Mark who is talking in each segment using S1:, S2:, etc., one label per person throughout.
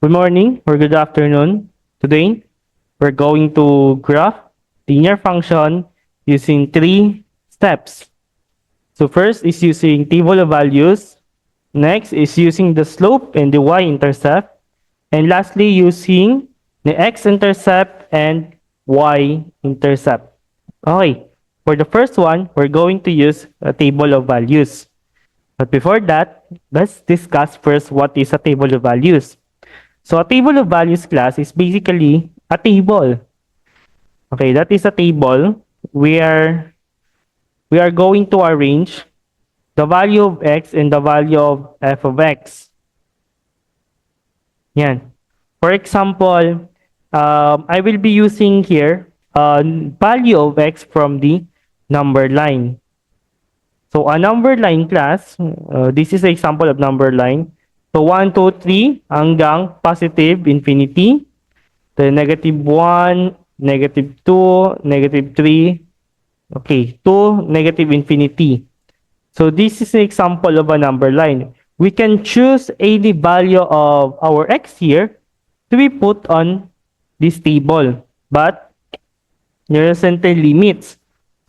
S1: Good morning or good afternoon. Today, we're going to graph linear function using three steps. So first is using table of values. Next is using the slope and the y-intercept. And lastly, using the x-intercept and y-intercept. Okay, for the first one, we're going to use a table of values. But before that, let's discuss first what is a table of values. So a table of values class is basically a table. Okay, that is a table where we are going to arrange the value of x and the value of f of x. Yan. For example, I will be using here value of x from the number line. So a number line class, this is an example of number line. So 1, 2, 3 hanggang positive infinity. The negative 1, negative 2, negative 3, okay, to negative infinity. So this is an example of a number line. We can choose any value of our x here to be put on this table. But there are certain limits.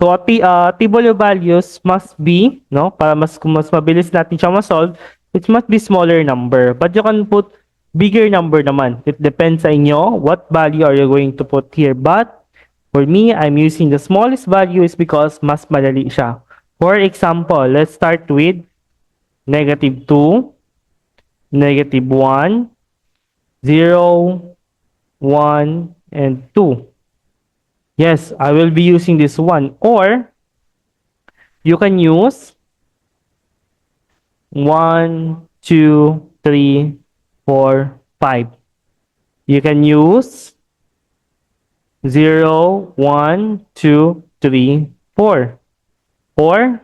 S1: So table of values must be, no, para mas mabilis natin siya ma-solve, it must be smaller number. But you can put bigger number naman. It depends sa inyo what value are you going to put here. But for me, I'm using the smallest value is because mas madali siya. For example, let's start with negative 2, negative 1, 0, 1, and 2. Yes, I will be using this one. Or you can use 1, 2, 3, 4, 5. You can use 0, 1, 2, 3, 4. Or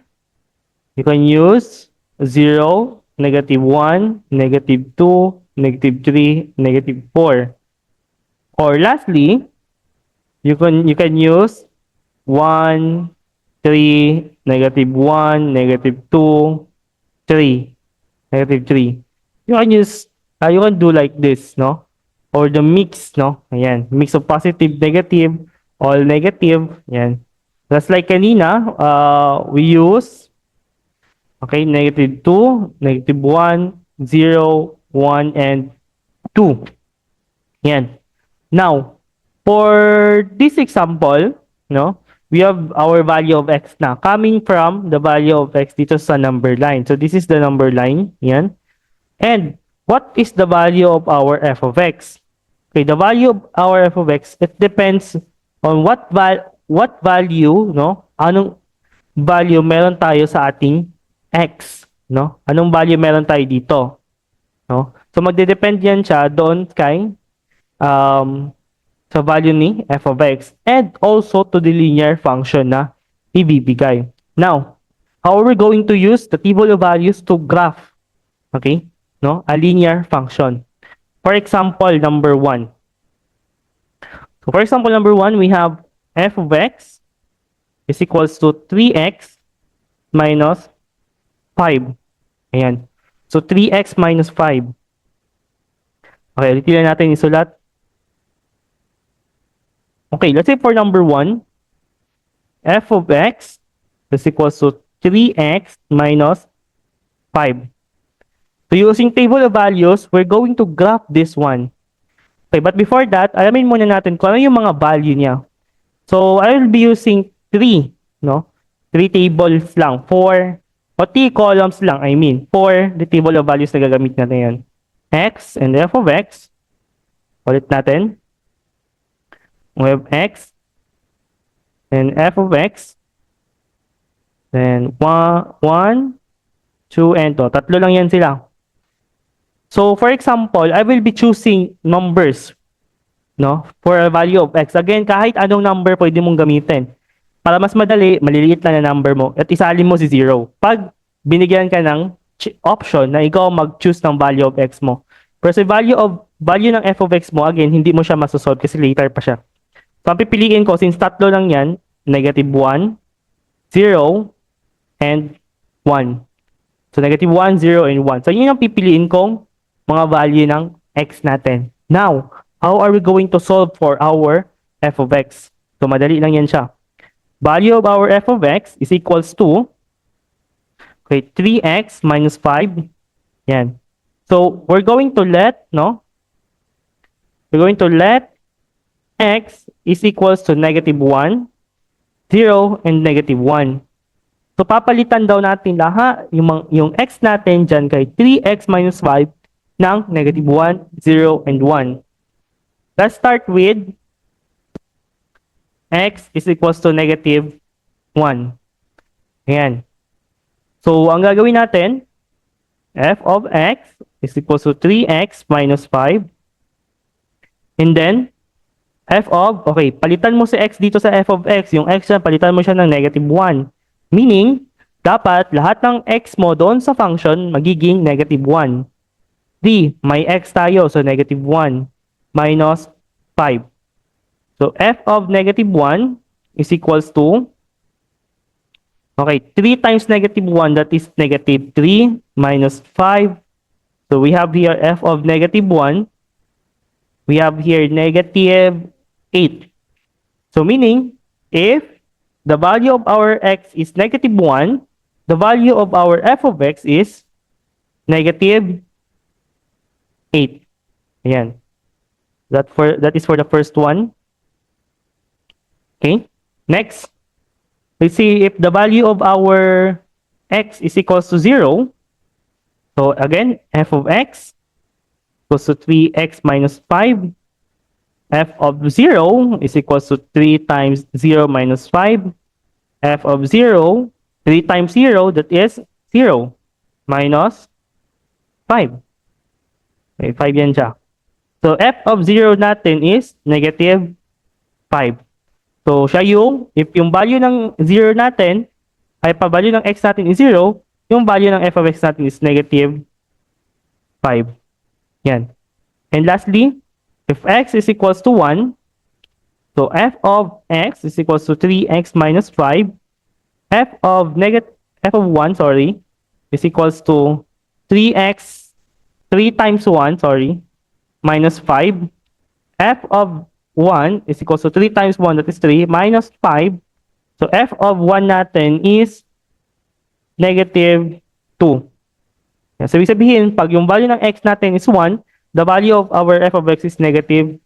S1: you can use 0, negative 1, negative 2, negative 3, negative 4. Or lastly, you can use 1, 3, negative 1, negative 2, 3, negative 3. You can use, you can do like this, no? Or the mix, no? Ayan, mix of positive, negative, all negative, ayan. Just like kanina, we use, okay, negative 2, negative 1, 0, 1, and 2. Ayan. Now, for this example, no, we have our value of x na coming from the value of x dito sa number line. So this is the number line, yan. And what is the value of our f of x? Okay, the value of our f of x, it depends on what value, no? Anong value meron tayo sa ating x, no? Anong value meron tayo dito, no? So magde-depend yan siya doon kay sa value ni f of x and also to the linear function na ibibigay. Now, how are we going to use the table of values to graph, okay, no, a linear function? For example, number 1. So for example, number 1, we have f of x is equals to 3x minus 5. Ayan. So 3x minus 5. Okay, ulitin natin isulat. Okay, let's say for number 1, f of x is equals to 3x minus 5. So using table of values, we're going to graph this one. Okay, but before that, alamin muna natin kung ano yung mga value niya. So I will be using 3, no? 3 tables lang. 4, o 3 columns lang, I mean. For the table of values na gagamit natin yan. X and f of x. Ulit natin. We have x and f of x. Then 1, 2, and 2. Tatlo lang yan sila. So for example, I will be choosing numbers, no, for a value of x. Again, kahit anong number pwede mong gamitin. Para mas madali, maliliit lang na number mo at isalin mo si 0. Pag binigyan ka ng option na ikaw mag-choose ng value of x mo. Pero sa value ng f of x mo, again, hindi mo siya masosolve kasi later pa siya. So, ang pipiliin ko, since tatlo lang yan, negative 1, 0, and 1. So, negative 1, 0, and 1. So, yun yung pipiliin kong mga value ng x natin. Now, how are we going to solve for our f of x? So, madali lang yan siya. Value of our f of x is equals to, okay, 3x minus 5. Yan. So, we're going to let, no? We're going to let x is equals to negative 1, 0, and negative 1. So, papalitan daw natin lahat yung x natin dyan kay 3x minus 5 ng negative 1, 0, and 1. Let's start with x is equals to negative 1. Ayan. So, ang gagawin natin, f of x is equals to 3x minus 5. And then, f of, okay, palitan mo si x dito sa f of x. Yung x na, palitan mo siya ng negative 1. Meaning, dapat lahat ng x mo doon sa function magiging negative 1. D, may x tayo, so negative 1 minus 5. So, f of negative 1 is equals to, okay, 3 times negative 1, that is negative 3 minus 5. So, we have here f of negative 1. We have here negative 8. So, meaning, if the value of our x is negative 1, the value of our f of x is negative 8. Ayan. That is for the first one. Okay. Next, let's see if the value of our x is equals to 0. So, again, f of x equals to 3x minus 5. F of 0 is equals to 3 times 0 minus 5. F of 0, 3 times 0, that is 0 minus 5. Okay, 5 yan siya. So, f of 0 natin is negative 5. So, siya yung, if yung value ng 0 natin, ay pa-value ng x natin is 0, yung value ng f of x natin is negative 5. Yan. And lastly, if x is equals to 1, so f of x is equals to 3x minus 5. F of 1, sorry, is equals to 3x, 3 times 1, sorry, minus 5. F of 1 is equals to 3 times 1, that is 3, minus 5. So f of 1 natin is negative 2. So, ibig sabihin, pag yung value ng x natin is 1, the value of our f of x is negative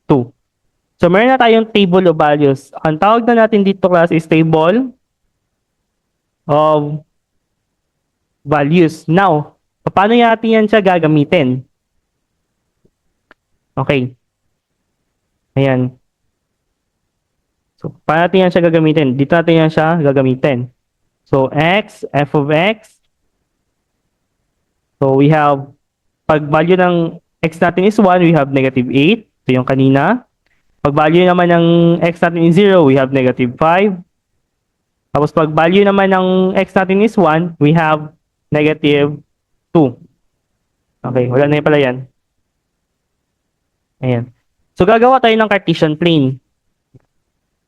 S1: 2. So, meron na tayong table of values. Ang tawag na natin dito class is table of values. Now, paano natin yan siya gagamitin? Okay. Ayan. So, paano natin yan siya gagamitin? Dito natin yan siya gagamitin. So, x, f of x. So, we have, pag value ng x natin is 1, we have negative 8. Ito yung kanina. Pag value naman ng x natin is 0, we have negative 5. Tapos pag value naman ng x natin is 1, we have negative 2. Okay, wala na yun pala yan. Ayan. So, gagawa tayo ng Cartesian plane.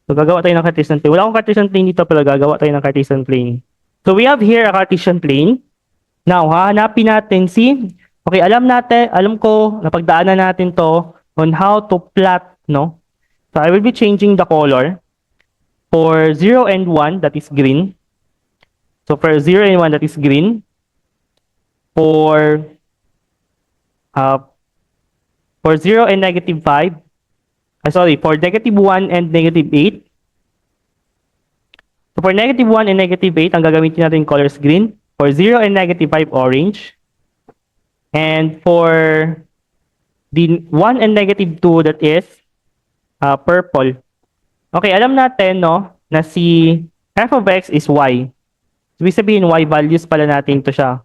S1: Wala akong Cartesian plane dito, pero gagawa tayo ng Cartesian plane. So, we have here a Cartesian plane. Now, hahanapin natin okay, alam ko, napagdaanan natin to on how to plot, no? So, I will be changing the color. For 0 and 1, that is green. So, for 0 and 1, that is green. For 0 and negative 5, for negative 1 and negative 8. So, for negative 1 and negative 8, ang gagamitin natin colors green. For 0 and negative 5, orange. And for the 1 and negative 2, that is purple. Okay, alam natin, no, na si f of x is y. So, ibig sabihin, y values pala natin ito siya.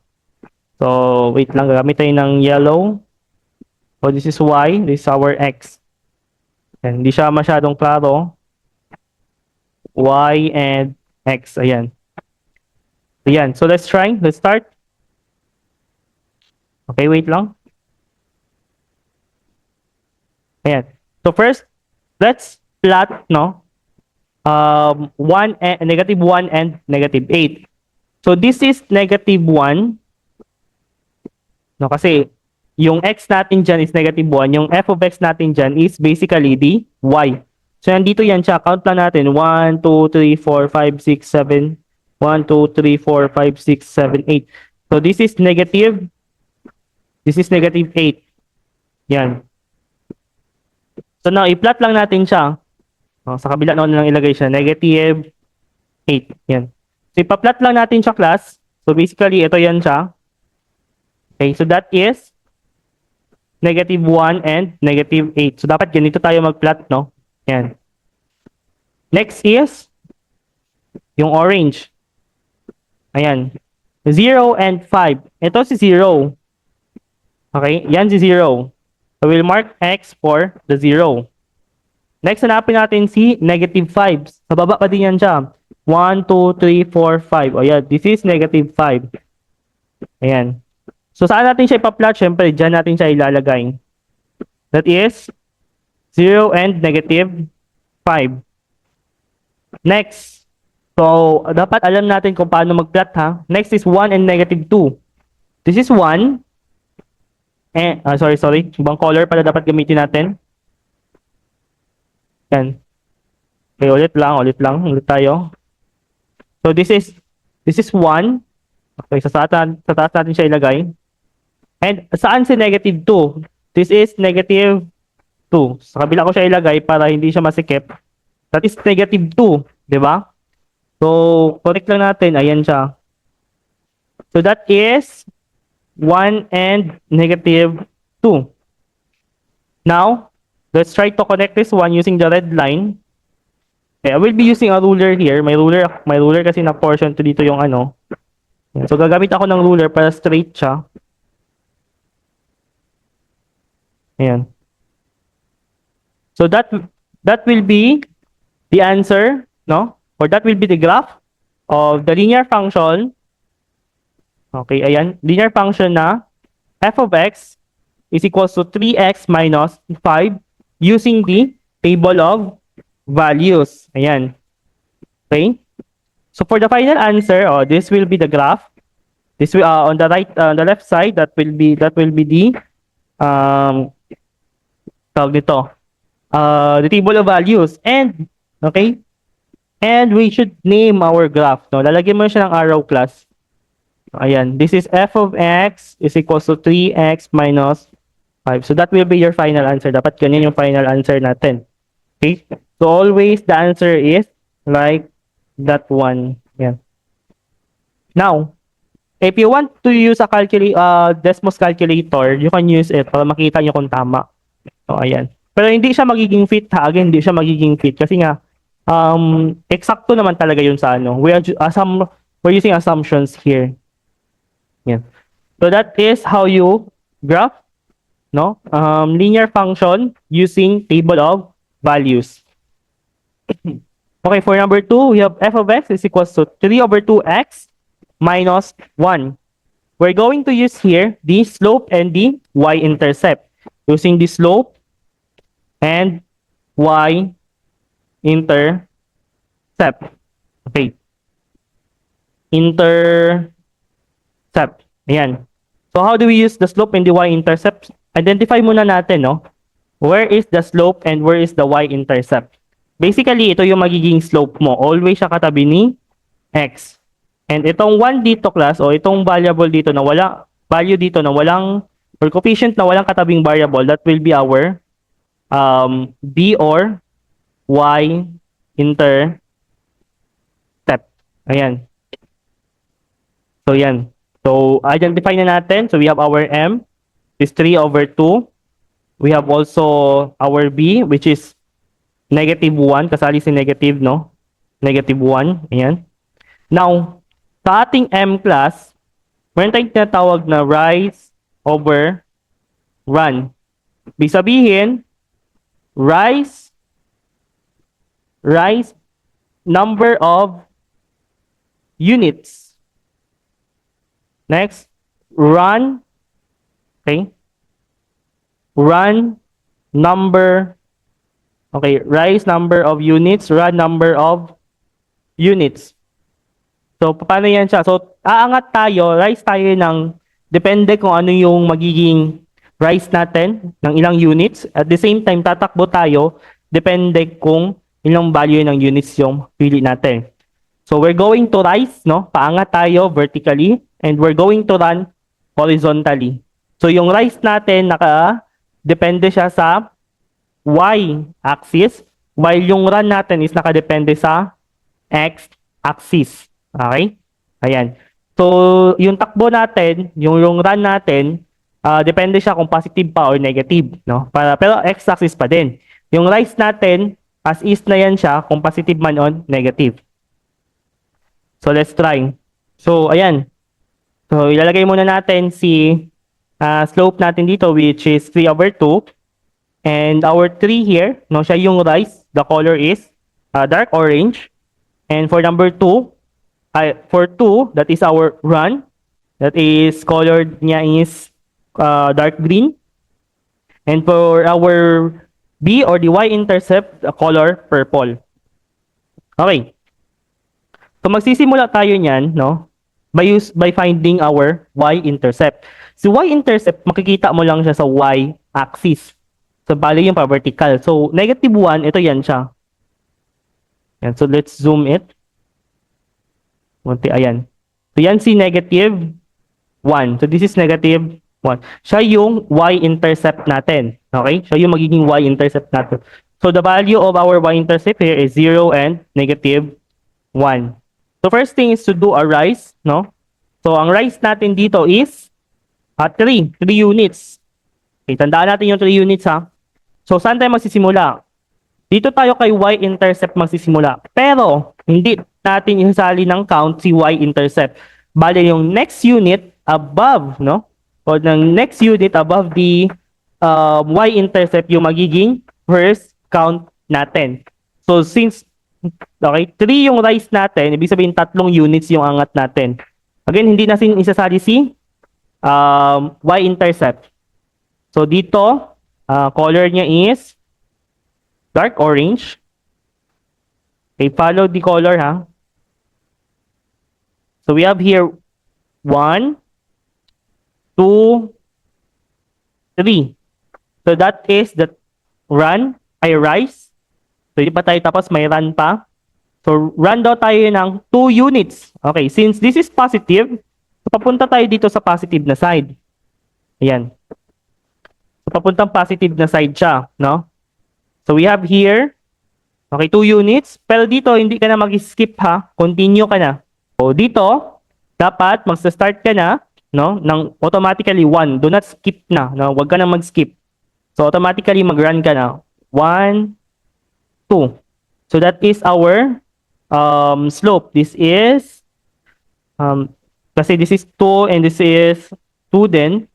S1: So, wait lang, gagamit tayo ng yellow. So, this is y, this is our x. And hindi siya masyadong klaro. Y and x, ayan. Ayan, so let's try, let's start. Okay, wait lang. Ayan. So, first, let's plot, no, negative 1 and negative 8. So, this is negative 1. No, kasi yung x natin dyan is negative 1, yung f of x natin dyan is basically the y. So, nandito yan siya. Count lang natin. 1, 2, 3, 4, 5, 6, 7. 1, 2, 3, 4, 5, 6, 7, 8. So, this is negative 8. Yan. So, now, i-plot lang natin siya. Sa kabila na lang ilagay siya. Negative 8. Yan. So, ipa-plot lang natin siya, class. So, basically, ito yan siya. Okay, so that is negative 1 and negative 8. So, dapat ganito tayo mag-plot, no? Yan. Next is yung orange. Ayan. 0 and 5. Ito si 0. Okay, yan si 0. So, we'll mark X for the 0. Next, hanapin natin si negative 5. Sa baba pa din yan siya. 1, 2, 3, 4, 5. O yan, this is negative 5. Ayan. So, saan natin siya ipa-plot? Siyempre, dyan natin siya ilalagay. That is 0 and negative 5. Next. So, dapat alam natin kung paano mag-plot, ha? Next is 1 and negative 2. This is 1. Sorry. Ibang color pala dapat gamitin natin. Yan. Okay, ulit lang. Ulit tayo. So, this is 1. Okay, sa taas natin siya ilagay. And saan si negative 2? This is negative 2. Sa kabila ko siya ilagay para hindi siya masikip. That is negative 2. Diba? So, correct lang natin. Ayan siya. So, that is 1 and negative 2. Now, let's try to connect this one using the red line. Okay, I will be using a ruler here. May ruler kasi na portion to dito yung ano. So, gagamit ako ng ruler para straight siya. Ayan. So, that will be the answer, no? Or that will be the graph of the linear function. Okay, ayan. Linear function na f of x is equals to 3x minus 5 using the table of values. Ayan. Okay? So for the final answer, this will be the graph. This will on the left side, that will be the tawag nito. The table of values. And okay? And we should name our graph, no? Lalagyan mo siya ng arrow, class. Ayan. This is f of x is equals to 3x minus 5. So that will be your final answer. Dapat ganyan yung final answer natin. Okay? So always the answer is like that one. Yan. Now, if you want to use a Desmos calculator, you can use it para makita nyo kung tama. So ayan. Pero hindi siya magiging fit, ha? Again, hindi siya magiging fit kasi nga eksakto naman talaga yun sa ano. We're using assumptions here. Yan. So that is how you graph, no? Linear function using table of values. Okay, for number 2, we have f of x is equals to 3 over 2x minus 1. We're going to use here the slope and the y-intercept. Using the slope and y-intercept. Okay. Intercept. Ayan. So how do we use the slope and the y-intercept? Identify muna natin, no? Where is the slope and where is the y-intercept? Basically, ito yung magiging slope mo. Always siya katabi ni x. And itong 1 dito, class, o itong variable dito na walang value dito na walang, or coefficient na walang katabing variable, that will be our b or y-intercept. Ayan. So, yan. So, identify na natin. So, we have our m, is 3 over 2. We have also our b, which is negative 1. Kasali si negative, no? Negative 1. Ayan. Now, sa ating m class, meron tayong tinatawag na rise over run. Ibig sabihin, rise number of units. Next, run, okay? Run number, okay, rise number of units, run number of units. So, paano yan siya? So, aangat tayo, rise tayo ng, depende kung ano yung magiging rise natin ng ilang units. At the same time, tatakbo tayo depende kung ilang value ng units yung pili natin. So we're going to rise, no? Paangat tayo vertically and we're going to run horizontally. So yung rise natin depende siya sa y-axis while yung run natin is nakadepende sa x-axis. Okay? Ayan. So yung takbo natin, yung run natin, depende siya kung positive pa or negative, no? Pero x-axis pa din. Yung rise natin, as is na yan siya kung positive man on negative. So let's try. So ayan. So ilalagay muna natin si slope natin dito which is 3/2. And our 3 here, no, siya yung rise. The color is dark orange. And for number 2, for 2, that is our run. That is colored niya is dark green. And for our B or the y-intercept, the color purple. Okay. So magsisimula tayo niyan, no? By finding our y-intercept. Si y-intercept, makikita mo lang siya sa y-axis. So bali yung pa-vertical. So -1, ito yan siya. Yan. So let's zoom it. Ayan. So yan si -1. So this is -1. Siya yung y-intercept natin. Okay? Siya yung magiging y-intercept natin. So the value of our y-intercept here is 0 and -1. So first thing is to do a rise, no? So ang rise natin dito is 3 units. Okay, tandaan natin yung 3 units ha. So saan tayo magsisimula? Dito tayo kay y-intercept magsisimula. Pero hindi natin isasali ng count si y-intercept. Bale yung next unit above, no? O ng next unit above the y-intercept yung magiging first count natin. So since okay, 3 yung rise natin, ibig sabihin 3 units yung angat natin. Again, hindi natin isasali si y-intercept. So dito, color niya is dark orange. Okay, follow the color ha. So we have here 1, 2, 3. So that is the rise. So hindi pa tayo tapos, may run pa. So run daw tayo ng 2 units. Okay, since this is positive, so papunta tayo dito sa positive na side. Ayan. So papuntang positive na side siya, no? So we have here, okay, 2 units. Pero dito, hindi ka na mag-skip ha. Continue ka na. So dito, dapat magsa-start ka na, no? Ng automatically 1. Do not skip na, no? Huwag ka na mag-skip. So automatically mag-run ka na. 1, 2. So that is our slope. This is kasi this is 2 and this is 2 din.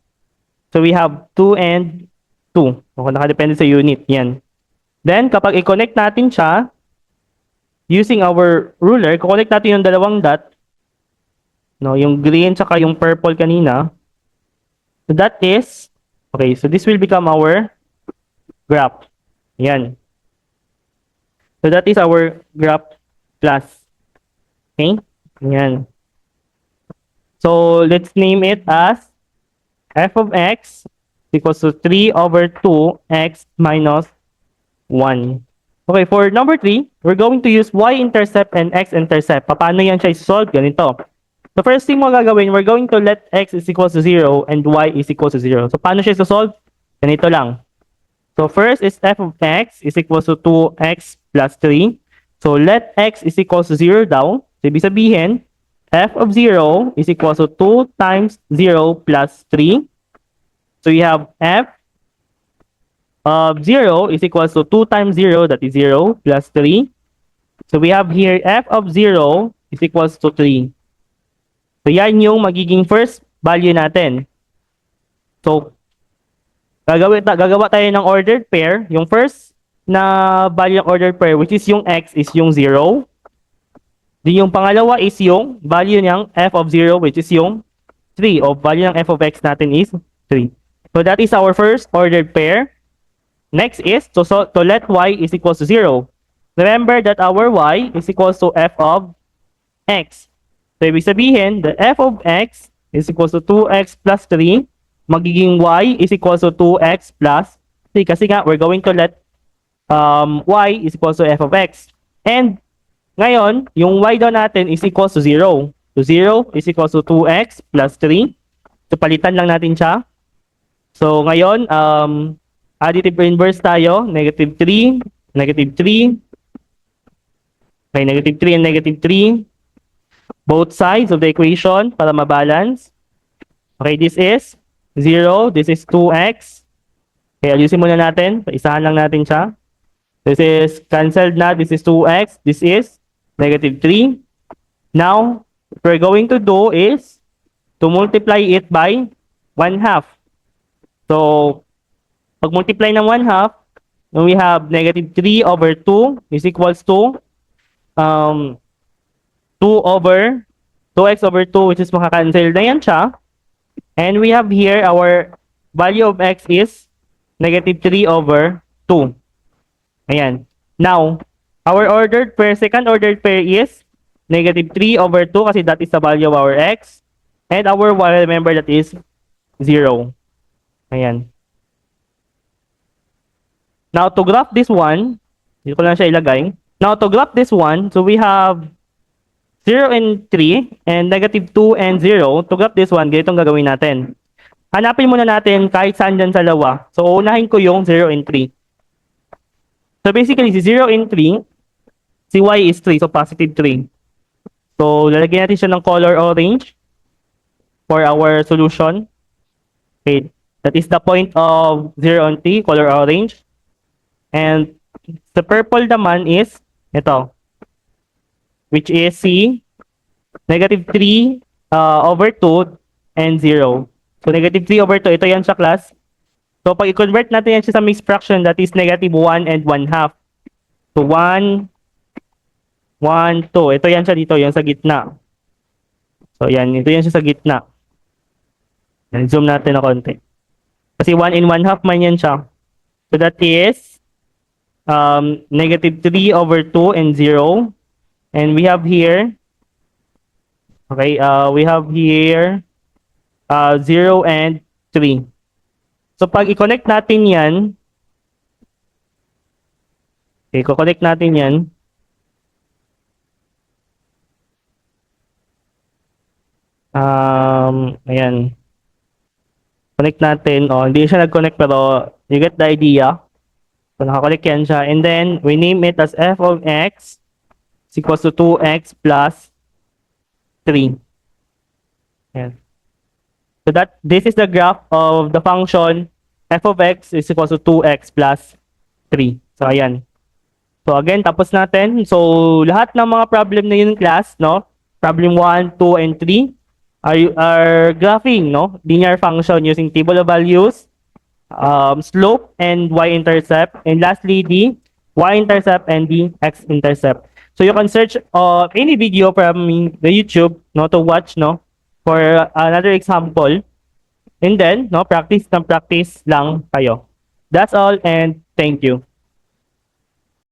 S1: So we have 2 and 2. Okay, nakadepende sa unit. Yan. Then kapag i-connect natin siya using our ruler, i-connect natin yung dalawang dot. No, yung green tsaka yung purple kanina. So that is okay, so this will become our graph. Yan. So that is our graph class. Okay? Yan. So let's name it as f of x equals to 3/2x minus 1. Okay, for number 3, we're going to use y-intercept and x-intercept. Paano yan siya i-solve? Ganito. The first thing mo gagawin, we're going to let x is equals to 0 and y is equals to 0. So paano siya i-solve? Ganito lang. So first is f of x is equals to 2x plus 3. So let x is equals to 0 daw. So ibig sabihin, f of 0 is equals to 2 times 0 plus 3. So you have f of 0 is equals to 2 times 0, that is 0, plus 3. So we have here f of 0 is equals to 3. So yan yung magiging first value natin. So gagawa tayo ng ordered pair. Yung first na value ng ordered pair, which is yung x, is yung 0. Then yung pangalawa is yung value ng f of 0, which is yung 3. O value ng f of x natin is 3. So that is our first ordered pair. Next is to let y is equals to 0. Remember that our y is equals to f of x. So ibig sabihin, the f of x is equals to 2x plus 3. magiging y is equals to 2x plus 3 kasi nga we're going to let y is equals to f of x. And ngayon, yung y daw natin is equals to 0. So 0 is equals to 2x plus 3. So palitan lang natin siya. So ngayon, additive inverse tayo, negative 3, negative 3. Okay, negative 3 and negative 3. Both sides of the equation para mabalance. Okay, this is 0, this is 2x. Okay, ayusin muna natin. Isahan lang natin siya. This is cancelled na. This is 2x. This is negative 3. Now, what we're going to do is to multiply it by 1/2. So, pag multiply ng 1/2, we have negative 3 over 2 is equals to 2x over 2, which is makakancel na yan siya. And we have here our value of x is negative 3 over 2. Ayan. Now, our ordered pair, second ordered pair is negative 3 over 2 kasi that is the value of our x. And our y, remember that is 0. Ayan. Now, to graph this one, dito ko lang siya ilagay. Now, to graph this one, so we have 0 and 3 and negative 2 and 0. To graph this one, ganitong gagawin natin. Hanapin muna natin kahit saan dyan sa lawa. So, unahin ko yung 0 and 3. So, basically, si 0 and 3, si y is 3, so positive 3. So, lalagyan natin siya ng color orange for our solution. Okay, that is the point of 0 and 3, color orange. And the purple naman is ito, which is C, negative 3 over 2 and 0. So, negative 3 over 2, ito yan sa class. So, pag i-convert natin yan siya sa mixed fraction, that is negative 1 and 1/2. So, 1, 1, 2. Ito yan siya dito, yung sa gitna. So, yan. Ito yan siya sa gitna. Yan, zoom natin na konti. Kasi 1 and 1/2 man yan siya. So, that is negative 3 over 2 and 0. And we have here, okay, we have here 0 and 3. So, pag i-connect natin yan, okay, i-connect natin yan. Ayan. Connect natin. Oh, hindi siya nag-connect pero you get the idea. So, nakakonect yan siya. And then, we name it as f of x is equals to 2x plus 3. Ayan. So that this is the graph of the function f of x is equals to 2x plus 3. So ayan. So again, tapos natin. So lahat ng mga problem na yun class, no? Problem 1, 2, and 3 are graphing, no? Linear function using table of values, slope and y-intercept, and lastly the y-intercept and the x-intercept. So you can search any video from the YouTube, no, to watch, no, for another example. And then, no, practice lang kayo. That's all and thank you.